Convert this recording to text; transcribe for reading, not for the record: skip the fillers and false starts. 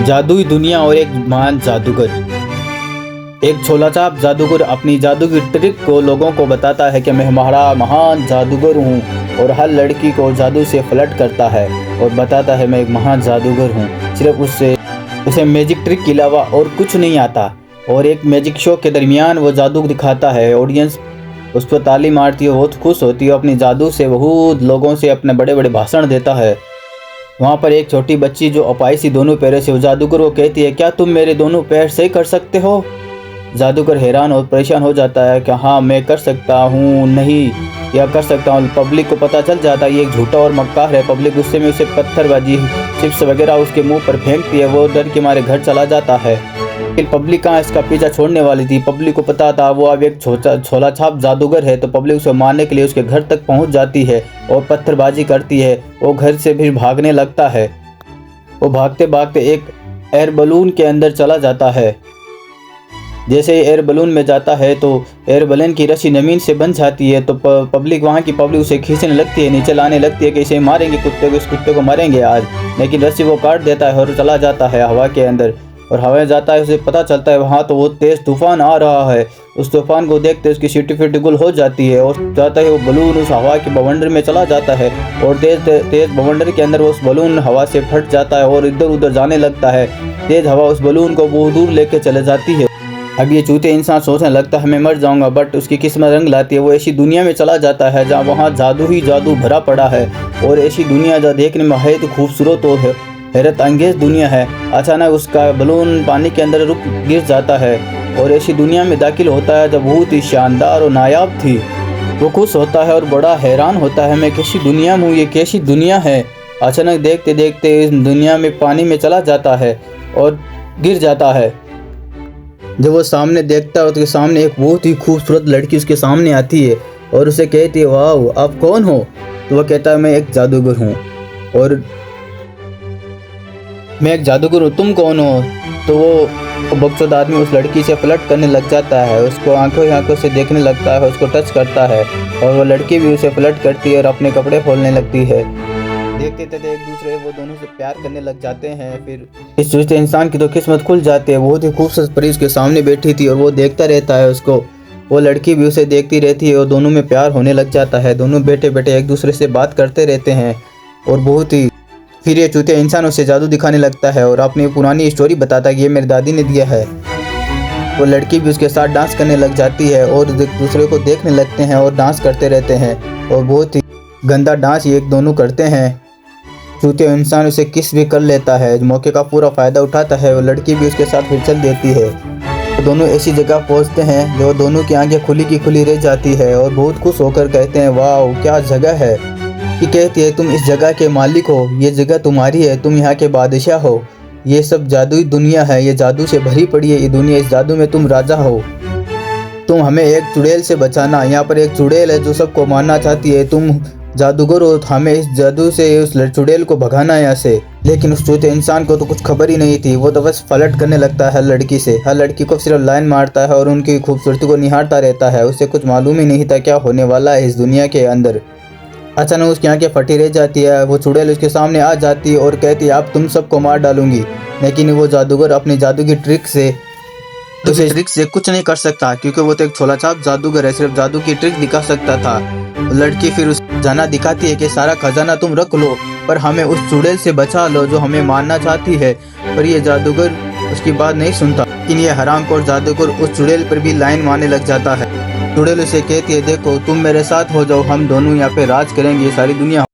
जादुई दुनिया और एक महान जादूगर। एक छोलाछाप जादूगर अपनी जादू की ट्रिक को लोगों को बताता है कि मैं हमारा महान जादूगर हूँ और हर लड़की को जादू से फ्लर्ट करता है और बताता है मैं एक महान जादूगर हूँ। सिर्फ उसे मैजिक ट्रिक के अलावा और कुछ नहीं आता और एक मैजिक शो के दरमियान वो जादू दिखाता है। ऑडियंस उस पर ताली मारती है, बहुत खुश होती है। अपनी जादू से बहुत लोगों से अपने बड़े बड़े भाषण देता है। वहाँ पर एक छोटी बच्ची जो अपाहिज दोनों पैरों से, वो जादूगर को कहती है क्या तुम मेरे दोनों पैर सही कर सकते हो? जादूगर हैरान और परेशान हो जाता है कि हाँ मैं कर सकता हूँ, नहीं या कर सकता हूँ। पब्लिक को पता चल जाता है ये एक झूठा और मक्कार है। पब्लिक गुस्से में उसे पत्थरबाजी चिप्स वगैरह उसके मुंह पर फेंकती है। वो डर के मारे घर चला जाता है। लेकिन पब्लिक कहाँ इसका पीछा छोड़ने वाली थी। पब्लिक को पता था वो अब एक छोलाछाप जादूगर है, तो पब्लिक उसे मारने के लिए उसके घर तक पहुँच जाती है और पत्थरबाजी करती है। वो घर से फिर भागने लगता है। वो भागते भागते एक एयर बलून के अंदर चला जाता है। जैसे ही एयर बलून में जाता है तो एयर बलून की रस्सी ज़मीन से बंध जाती है। तो वहाँ की पब्लिक उसे खींचने लगती है, नीचे लाने लगती है कि इसे मारेंगे, कुत्ते को, इस कुत्ते को मारेंगे आज। लेकिन रस्सी वो काट देता है और चला जाता है हवा के अंदर। और हवा में जाता है, उसे पता चलता है वहाँ तो वो तेज़ तूफान आ रहा है। उस तूफान को देखते उसकी सीटी फिटी गुल हो जाती है और जाता है वो बलून उस हवा के बवंडर में चला जाता है और तेज बवंडर के अंदर उस बलून हवा से फट जाता है और इधर उधर जाने लगता है। तेज़ हवा उस बलून को बहुत दूर लेके चले जाती है। अब ये चूते इंसान सोचने लगता है मैं मर जाऊंगा, बट उसकी किस्मत रंग लाती है। वो ऐसी दुनिया में चला जाता है जहाँ वहाँ जादू ही जादू भरा पड़ा है और ऐसी दुनिया जो देखने में है तो खूबसूरत और हैरत अंगेज दुनिया है। अचानक उसका बलून पानी के अंदर गिर जाता है और ऐसी दुनिया में दाखिल होता है जो बहुत ही शानदार और नायाब थी। वो खुश होता है और बड़ा हैरान होता है मैं कैसी दुनिया में हूँ, ये कैसी दुनिया है। अचानक देखते देखते इस दुनिया में पानी में चला जाता है और गिर जाता है। जब वो सामने देखता है तो उसके सामने एक बहुत ही खूबसूरत लड़की उसके सामने आती है और उसे कहती है वाह आप कौन हो? तो वह कहता है मैं एक जादूगर हूँ और मैं एक जादूगर हूँ, तुम कौन हो? तो वो बदसूरत आदमी उस लड़की से फ्लर्ट करने लग जाता है, उसको आंखों से देखने लगता है, उसको टच करता है और वो लड़की भी उसे फ्लर्ट करती है और अपने कपड़े खोलने लगती है। देखते एक दूसरे वो दोनों से प्यार करने लग जाते हैं। फिर इस चूते इंसान की तो किस्मत खुल जाती है। बहुत ही खूबसूरत परी उसके सामने बैठी थी और वो देखता रहता है उसको। वो लड़की भी उसे देखती रहती है और दोनों में प्यार होने लग जाता है। दोनों बैठे बैठे एक दूसरे से बात करते रहते हैं और बहुत ही फिर ये चूते इंसान उसे जादू दिखाने लगता है और अपनी पुरानी स्टोरी बताता है कि ये मेरी दादी ने दिया है। वो लड़की भी उसके साथ डांस करने लग जाती है और एक दूसरे को देखने लगते हैं और डांस करते रहते हैं और बहुत ही गंदा डांस ये एक दोनों करते हैं। चूते इंसान उसे किस भी कर लेता है, मौके का पूरा फ़ायदा उठाता है। वो लड़की भी उसके साथ फिर चल देती है। तो दोनों ऐसी जगह पहुंचते हैं जो दोनों की आंखें खुली की खुली रह जाती है और बहुत खुश होकर कहते हैं वाह क्या जगह है। कि कहती है तुम इस जगह के मालिक हो, ये जगह तुम्हारी है, तुम यहाँ के बादशाह हो। ये सब जादुई दुनिया है, ये जादू से भरी पड़ी है ये दुनिया, इस जादू में तुम राजा हो। तुम हमें एक चुड़ैल से बचाना, यहाँ पर एक चुड़ैल है जो सबको मारना चाहती है। तुम जादूगर हो, हमें इस जादू से उस चुड़ैल को भगाना है यहाँ से। लेकिन उस चूते इंसान को तो कुछ खबर ही नहीं थी। वो तो बस फ्लर्ट करने लगता है हर लड़की से, हर लड़की को सिर्फ लाइन मारता है और उनकी खूबसूरती को निहारता रहता है। उसे कुछ मालूम ही नहीं था क्या होने वाला है इस दुनिया के अंदर। अचानक उसकी आंखें फटी रह जाती है। वो चुड़ैल उसके सामने आ जाती है और कहती है आप तुम सबको मार डालूंगी। लेकिन वो जादूगर अपनी जादू की ट्रिक से कुछ नहीं कर सकता क्योंकि वो तो एक छोलाछाप जादूगर है, सिर्फ जादू की ट्रिक दिखा सकता था। लड़की फिर उस जाना दिखाती है कि सारा खजाना तुम रख लो पर हमें उस चुड़ैल से बचा लो जो हमें मारना चाहती है। पर ये जादूगर उसकी बात नहीं सुनता। लेकिन ये हरामखोर जादूगर उस चुड़ैल पर भी लाइन मारने लग जाता है। चुड़ैल उसे कहती है देखो तुम मेरे साथ हो जाओ, हम दोनों यहाँ पे राज करेंगे, सारी दुनिया